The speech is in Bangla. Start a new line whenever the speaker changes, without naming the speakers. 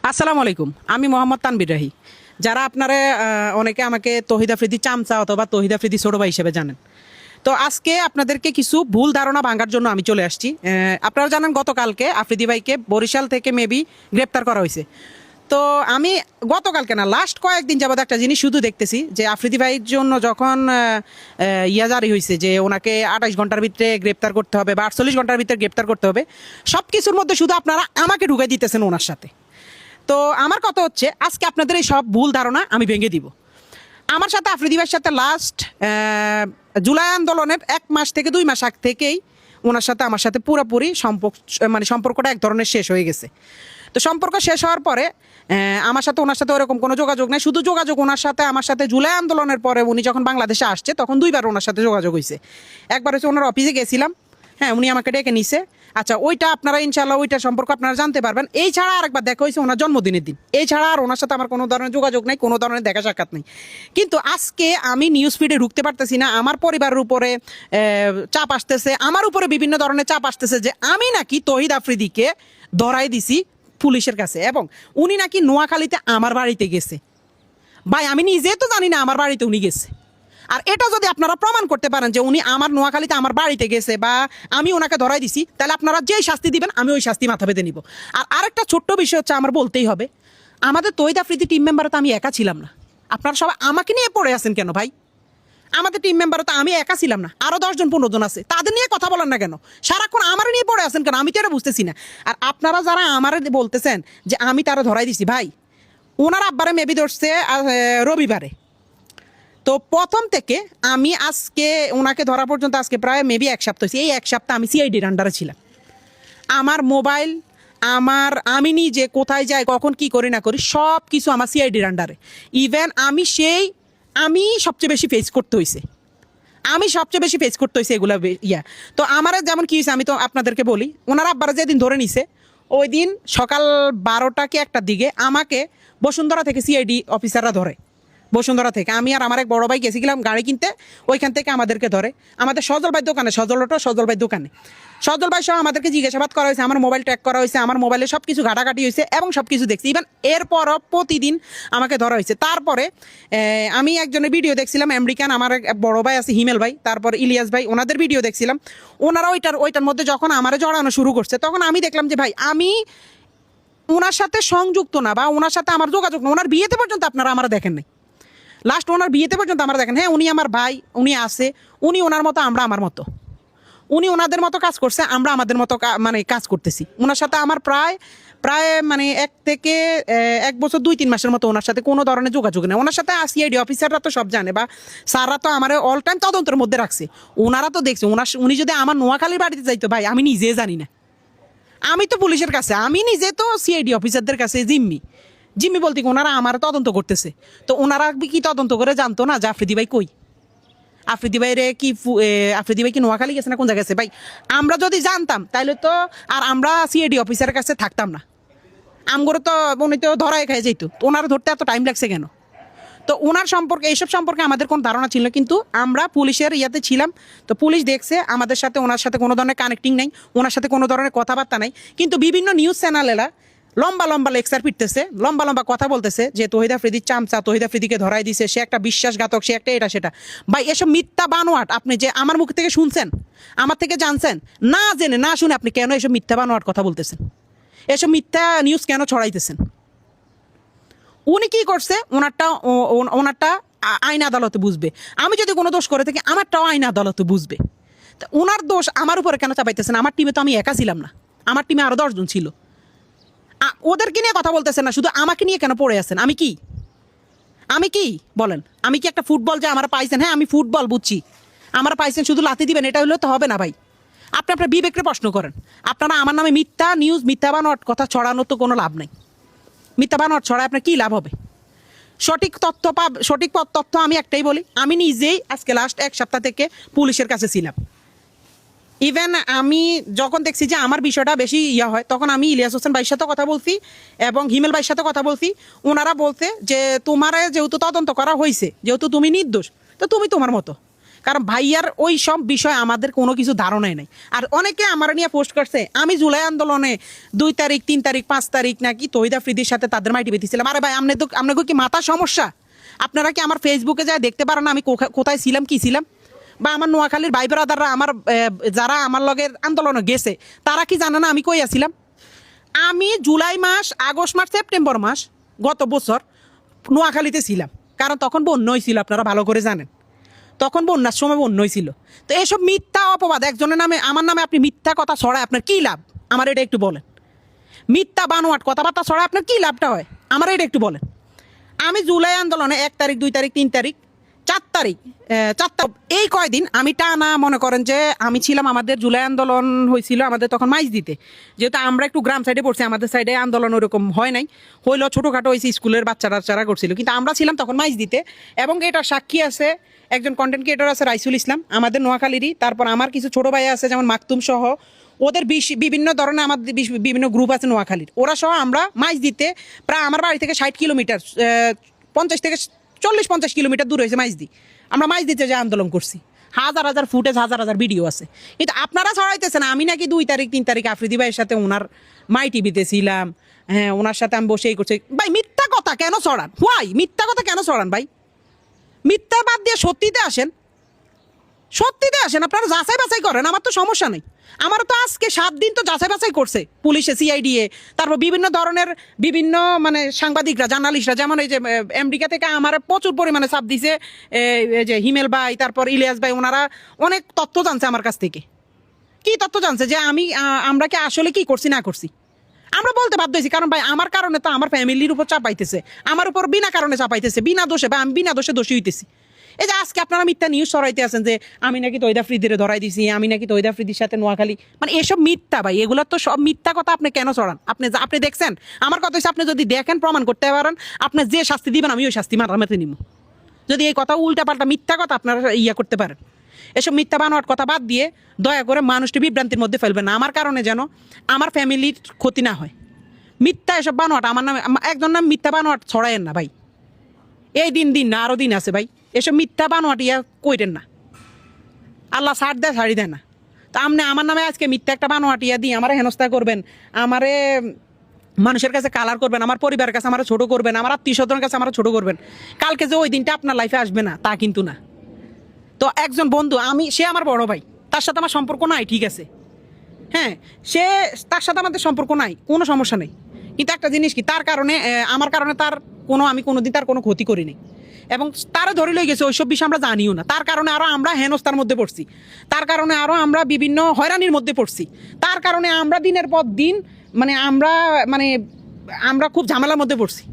আসসালামু আলাইকুম। আমি মোহাম্মদ তানবির রাহি। যারা আপনারা অনেকে আমাকে তহিদ আফ্রিদি চামচা অথবা তহিদ আফ্রিদি ছোট ভাই হিসেবে জানেন। তো আজকে আপনাদেরকে কিছু ভুল ধারণা ভাঙার জন্য আমি চলে আসছি। আপনারা জানেন গতকালকে আফ্রিদি ভাইকে বরিশাল থেকে মেবি গ্রেপ্তার করা হয়েছে। তো আমি গতকালকে না লাস্ট কয়েকদিন যাবত একটা জিনিস শুধু দেখতেছি যে আফ্রিদি ভাইয়ের জন্য যখন ইয়া জারি হয়েছে যে ওনাকে 28 ঘন্টার ভিতরে গ্রেপ্তার করতে হবে বা 48 ঘন্টার ভিতরে গ্রেপ্তার করতে হবে, সব কিছুর মধ্যে শুধু আপনারা আমাকে ঢুকাই দিতেছেন ওনার সাথে। তো আমার কথা হচ্ছে আজকে আপনাদের এই সব ভুল ধারণা আমি ভেঙে দিব। আমার সাথে আফ্রিদি ভাইয়ের সাথে লাস্ট জুলাই আন্দোলনের 1 মাস থেকে 2 মাস আগ থেকেই ওনার সাথে আমার সাথে পুরোপুরি সম্পর্কটা এক ধরনের শেষ হয়ে গেছে। তো সম্পর্ক শেষ হওয়ার পরে আমার সাথে ওনার সাথে ওরকম কোনো যোগাযোগ নেই। শুধু যোগাযোগ ওনার সাথে আমার সাথে জুলাই আন্দোলনের পরে উনি যখন বাংলাদেশে আসছে তখন 2বার ওনার সাথে যোগাযোগ হয়েছে। একবার হচ্ছে ওনার অফিসে গেছিলাম, হ্যাঁ উনি আমাকে ডেকে নিছে। আচ্ছা ওইটা আপনারা ইনশাল্লাহ ওইটার সম্পর্ক আপনারা জানতে পারবেন। এই ছাড়া আরেকবার দেখা হয়েছে ওনার জন্মদিনের দিন। এই ছাড়া আর ওনার সাথে আমার কোনো ধরনের যোগাযোগ নেই, কোনো ধরনের দেখা সাক্ষাৎ নেই। কিন্তু আজকে আমি নিউজ ফিডে ঢুকতে পারতেছি না। আমার পরিবারের উপরে চাপ আসতেছে, আমার উপরে বিভিন্ন ধরনের চাপ আসতেছে যে আমি নাকি তহিদ আফ্রিদিকে ধরাই দিছি পুলিশের কাছে এবং উনি নাকি নোয়াখালীতে আমার বাড়িতে গেছে। ভাই আমি নিজে তো জানি না আমার বাড়িতে উনি গেছে। আর এটা যদি আপনারা প্রমাণ করতে পারেন যে উনি আমার নোয়াখালীতে আমার বাড়িতে গেছে বা আমি ওনাকে ধরাই দিছি, তাহলে আপনারা যেই শাস্তি দিবেন আমি ওই শাস্তি মাথা পেতে নিব। আর আরেকটা ছোট্ট বিষয় হচ্ছে আমার বলতেই হবে, আমাদের তহিদ আফ্রিদি টিম মেম্বারে তো আমি একা ছিলাম না। আপনারা সবাই আমাকে নিয়ে পড়ে আছেন কেন ভাই? আমাদের টিম মেম্বারে তো আমি একা ছিলাম না, আরও 10-15 জন আছে, তাদের নিয়ে কথা বলেন না কেন? সারাক্ষণ আমার নিয়ে পড়ে আছেন কেন? আমি তো এটা বুঝতেছি না। আর আপনারা যারা আমার বলতেছেন যে আমি তারা ধরাই দিছি, ভাই ওনার আব্বারে মেবি ধরছে রবিবারে। তো প্রথম থেকে আমি আজকে ওনাকে ধরা পর্যন্ত আজকে প্রায় মেবি 1 সপ্তাহ হয়েছে। এই 1 সপ্তাহ আমি সিআইডির আন্ডারে ছিলাম। আমার মোবাইল, আমি নিজে কোথায় যাই, কখন কি করি না করি, সব কিছু আমার সিআইডির আন্ডারে। ইভেন আমি সবচেয়ে বেশি ফেস করতে হয়েছে। এগুলো তো আমার যেমন কি হয়েছে আমি তো আপনাদেরকে বলি। ওনার আব্বারা যেদিন ধরে নিছে ওই দিন সকাল 12টা কি 1টার দিকে আমাকে বসুন্ধরা থেকে সিআইডি অফিসাররা ধরে। বসুন্ধরা থেকে আমি আর আমার এক বড় ভাই গেছিলাম গাড়ি কিনতে, ওইখান থেকে আমাদেরকে ধরে আমাদের সজল ভাই দোকানে, সজল ভাই সহ আমাদেরকে জিজ্ঞাসাবাদ করা হয়েছে, আমার মোবাইল ট্র্যাক করা হয়েছে, আমার মোবাইলে সব কিছু ঘাটাঘাটি হয়েছে এবং সব কিছু দেখছি। ইভেন এরপরও প্রতিদিন আমাকে ধরা হয়েছে। তারপরে আমি একজনের ভিডিও দেখছিলাম, আমেরিকান আমার এক বড় ভাই আছে হিমেল ভাই, তারপর ইলিয়াস ভাই, ওনাদের ভিডিও দেখছিলাম। ওনারা ওইটার মধ্যে যখন আমারে জড়ানো শুরু করছে তখন আমি দেখলাম যে ভাই আমি ওনার সাথে সংযুক্ত না বা ওনার সাথে আমার যোগাযোগ না। ওনার বিয়েতে পর্যন্ত আপনারা আমার দেখেন নাই, লাস্ট ওনার বিয়েতে পর্যন্ত আমরা দেখেন। হ্যাঁ উনি আমার ভাই, উনি আছে, উনি ওনার মতো, আমরা আমার মতো। উনি ওনাদের মতো কাজ করছে, আমরা আমাদের মতো মানে কাজ করতেছি। ওনার সাথে আমার প্রায় মানে 1 থেকে 1 বছর 2-3 মাসের মতো ওনার সাথে কোনো ধরনের যোগাযোগ নেই। ওনার সাথে সিআইডি অফিসাররা তো সব জানে বা স্যাররা তো আমার অল টাইম তদন্তের মধ্যে রাখছে। ওনারা তো দেখছে। উনি যদি আমার নোয়াখালীর বাড়িতে যাইতো ভাই আমি নিজে জানি না। আমি তো পুলিশের কাছে, আমি নিজে তো সিআইডি অফিসারদের কাছে জিম্মি বলতে ওনারা আমার তদন্ত করতেছে। তো ওনারা কি তদন্ত করে জানতো না যে আফ্রিদি ভাই কই? আফ্রিদি ভাই কি নোয়াখালী গেছে না কোন জায়গায় গেছে? ভাই আমরা যদি জানতাম তাহলে তো আর আমরা সিআইডি অফিসারের কাছে থাকতাম না। আমগরে তো উনি তো ধরাই খাই যেত। ওনারা ধরতে এত টাইম লাগছে কেন? তো ওনার সম্পর্কে, এইসব সম্পর্কে আমাদের কোনো ধারণা ছিল, কিন্তু আমরা পুলিশের ইয়াতে ছিলাম। তো পুলিশ দেখছে আমাদের সাথে ওনার সাথে কোনো ধরনের কানেক্টিং নেই, ওনার সাথে কোনো ধরনের কথাবার্তা নাই। কিন্তু বিভিন্ন নিউজ চ্যানেলেরা লম্বা লেকচার পিটতেছে, লম্বা কথা বলতেছে যে তহিদ আফ্রিদির চামচা, তহিদ আফ্রিদিকে ধরাই দিছে, সে একটা বিশ্বাসঘাতক, সে একটা এটা সেটা। ভাই এসব মিথ্যা বানোয়াট আপনি যে আমার মুখ থেকে শুনছেন, আমার থেকে জানছেন, না জেনে না শুনে আপনি কেন এসব মিথ্যা বানোয়াট কথা বলতেছেন? এসব মিথ্যা নিউজ কেন ছড়াইতেছেন? উনি কি করছে ওনারটা আইন আদালতে বুঝবে। আমি যদি কোনো দোষ করে থাকি আমারটাও আইন আদালতে বুঝবে। তা ওনার দোষ আমার উপরে কেন চাপাইতেছেন? আমার টিমে তো আমি একা ছিলাম না, আমার টিমে আরো 10 জন ছিল। ওদেরকে নিয়ে কথা বলতেছেন না, শুধু আমাকে নিয়ে কেন পড়ে আছেন? আমি কি বলেন? আমি কি একটা ফুটবল যে আমার পাইছেন? হ্যাঁ আমি ফুটবল বুঝছি, আমার পাইছেন, শুধু লাথি দিবেন এটা হলে তো হবে না ভাই। আপনি আপনার বিবেককে প্রশ্ন করেন। আপনারা আমার নামে মিথ্যা নিউজ, মিথ্যা বানোয়াট কথা ছড়ানোর তো কোনো লাভ নাই। মিথ্যা বানোয়াট ছড়ায় আপনার কী লাভ হবে? সঠিক তথ্য আমি একটাই বলি, আমি নিজেই আজকে লাস্ট 1 সপ্তাহ থেকে পুলিশের কাছে ছিলাম। ইভেন আমি যখন দেখছি যে আমার বিষয়টা বেশি হয় তখন আমি ইলিয়াস হোসেন ভাইয়ের সাথে কথা বলছি এবং হিমেল ভাইয়ের সাথে কথা বলছি। ওনারা বলতে যে তোমার যেহেতু তদন্ত করা হয়েছে, যেহেতু তুমি নির্দোষ, তো তুমি তোমার মতো। কারণ ভাইয়ার ওই সব বিষয় আমাদের কোনো কিছু ধারণাই নাই। আর অনেকে আমার নিয়ে পোস্ট করছে আমি জুলাই আন্দোলনে 2 তারিখ 3 তারিখ 5 তারিখ নাকি তহিদ আফ্রিদির সাথে তাদের মাইটি বেঁধেছিলাম। আরে ভাই আপনাকে কি মাথা সমস্যা? আপনারা কি আমার ফেসবুকে যায় দেখতে পারেন না আমি কোথায় ছিলাম কি ছিলাম? বা আমার নোয়াখালীর ভাই ব্রাদাররা আমার যারা আমার লগের আন্দোলনে গেছে তারা কি জানে না আমি কই আছিলাম? আমি জুলাই মাস, আগস্ট মাস, সেপ্টেম্বর মাস গত বছর নোয়াখালীতে ছিলাম, কারণ তখন বন্যাই ছিল, আপনারা ভালো করে জানেন। তখন বন্যার সময় বন্যাই ছিল। তো এইসব মিথ্যা অপবাদ একজনের নামে, আমার নামে আপনি মিথ্যা কথা ছড়ায় আপনার কি লাভ? আমার এটা একটু বলেন। মিথ্যা বানোয়াট কথাবার্তা ছড়ায় আপনার কি লাভটা হয়? আমার এটা একটু বলেন। আমি জুলাই আন্দোলনে 1 তারিখ 2 তারিখ 3 তারিখ 4 তারিখ 4 এই কয়দিন আমি টানা মনে করেন যে আমি ছিলাম। আমাদের জুলাই আন্দোলন হয়েছিল আমাদের তখন মাইজ দিতে, যেহেতু আমরা একটু গ্রাম সাইডে পড়ছি, আমাদের সাইডে আন্দোলন ওরকম হয় নাই, হইলো ছোটোখাটো হয়েছে, স্কুলের বাচ্চারা করছিল, কিন্তু আমরা ছিলাম তখন মাইজ দিতে। এবং এটা সাক্ষী আছে একজন কন্টেন্ট ক্রিয়েটর আছে রাইসুল ইসলাম আমাদের নোয়াখালীরই, তারপর আমার কিছু ছোটো ভাই আছে যেমন মাকতুম সহ, ওদের বিভিন্ন ধরনের আমাদের বিভিন্ন গ্রুপ আছে নোয়াখালীর, ওরা সহ আমরা মাইজ দিতে প্রায় আমার বাড়ি থেকে 60 কিলোমিটার 50 থেকে 40-50 কিলোমিটার দূর হয়েছে মাইজদি। আমরা মাইজ দিতে যে আন্দোলন করছি, হাজার হাজার ফুটেজ, হাজার হাজার ভিডিও আছে। কিন্তু আপনারা ছড়াইতেছেন আমি নাকি 2 তারিখ 3 তারিখ আফ্রিদি ভাইয়ের সাথে ওনার মাই টিভিতে ছিলাম, হ্যাঁ ওনার সাথে আমি বসেই করছি। ভাই মিথ্যা কথা কেন ছড়ান? হোয়াই মিথ্যা কথা কেন ছড়ান ভাই? মিথ্যা বাদ দিয়ে সত্যিতে আসেন, সত্যিতে আসেন, আপনারা যাচাই বাছাই করেন, আমার তো সমস্যা নেই। আমার তো আজকে 7 দিন তো যাচাই বাছাই করছে পুলিশে, সিআইডিএ, তারপর বিভিন্ন ধরনের বিভিন্ন মানে সাংবাদিকরা, জার্নালিস্টরা, যেমন এই যে আমেরিকা থেকে আমার প্রচুর পরিমাণে চাপ দিছে এই যে হিমেল ভাই, তারপর ইলিয়াস ভাই, ওনারা অনেক তথ্য জানছে আমার কাছ থেকে। কি তথ্য জানছে যে আমরা কি আসলে কি করছি না করছি, আমরা বলতে বাধ্য হয়েছি। কারণ ভাই আমার কারণে তো আমার ফ্যামিলির উপর চাপ পাইতেছে, আমার উপর বিনা কারণে চাপ পাইতেছে, বিনা দোষে, বা আমি বিনা দোষে দোষী হইতেছি। এই যে আজকে আপনারা মিথ্যা নিউজ ছড়াইতে আছেন যে আমি নাকি তহিদ আফ্রিদিরে ধরাই দিছি, আমি নাকি তহিদ আফ্রিদির সাথে নোয়াখালী, মানে এসব মিথ্যা ভাই, এগুলো তো সব মিথ্যা কথা। আপনি কেন ছড়ান? আপনি দেখছেন? আমার কথা হচ্ছে আপনি যদি দেখেন, প্রমাণ করতে পারেন, আপনি যে শাস্তি দিবেন আমি ওই শাস্তি মারামারি নিব। যদি এই কথা উল্টা পাল্টা মিথ্যা কথা আপনারা করতে পারেন। এসব মিথ্যা বানোয়াট কথা বাদ দিয়ে দয়া করে মানুষটি বিভ্রান্তির মধ্যে ফেলবেন না, আমার কারণে যেন আমার ফ্যামিলির ক্ষতি না হয়। মিথ্যা এসব বানোয়াট আমার নামে, একজন নাম মিথ্যা বানোয়াট ছড়ায়েন না ভাই। এই দিন না আরও দিন আছে ভাই, এসব মিথ্যা বানোয়াট কইরেন না, আল্লাহ ছাড় দেয় ছাড়ি দেয় না। তা আপনি আমার নামে আজকে মিথ্যা একটা বানোয়াট দিয়ে আমারে হেনস্থা করবেন, আমারে মানুষের কাছে কালার করবেন, আমার পরিবারের কাছে আমার ছোট করবেন, আমার আত্মীয় স্বজনের কাছে আমার ছোট করবেন, কালকে যে ওই দিনটা আপনার লাইফে আসবে না তা কিন্তু না। তো একজন বন্ধু, সে আমার বড় ভাই, তার সাথে আমার সম্পর্ক নাই, ঠিক আছে, হ্যাঁ তার সাথে আমাদের সম্পর্ক নাই, কোনো সমস্যা নেই। কিন্তু একটা জিনিস কি, তার কারণে আমার কারণে আমি কোনোদিন তার কোনো ক্ষতি করিনি, এবং তারা ধরে লই গেছে ওইসব বিষয় আমরা জানিও না। তার কারণে আরও আমরা হেনস্থার মধ্যে পড়ছি, তার কারণে আরও আমরা বিভিন্ন হয়রানির মধ্যে পড়ছি, তার কারণে আমরা দিনের পর দিন আমরা খুব ঝামেলার মধ্যে পড়ছি।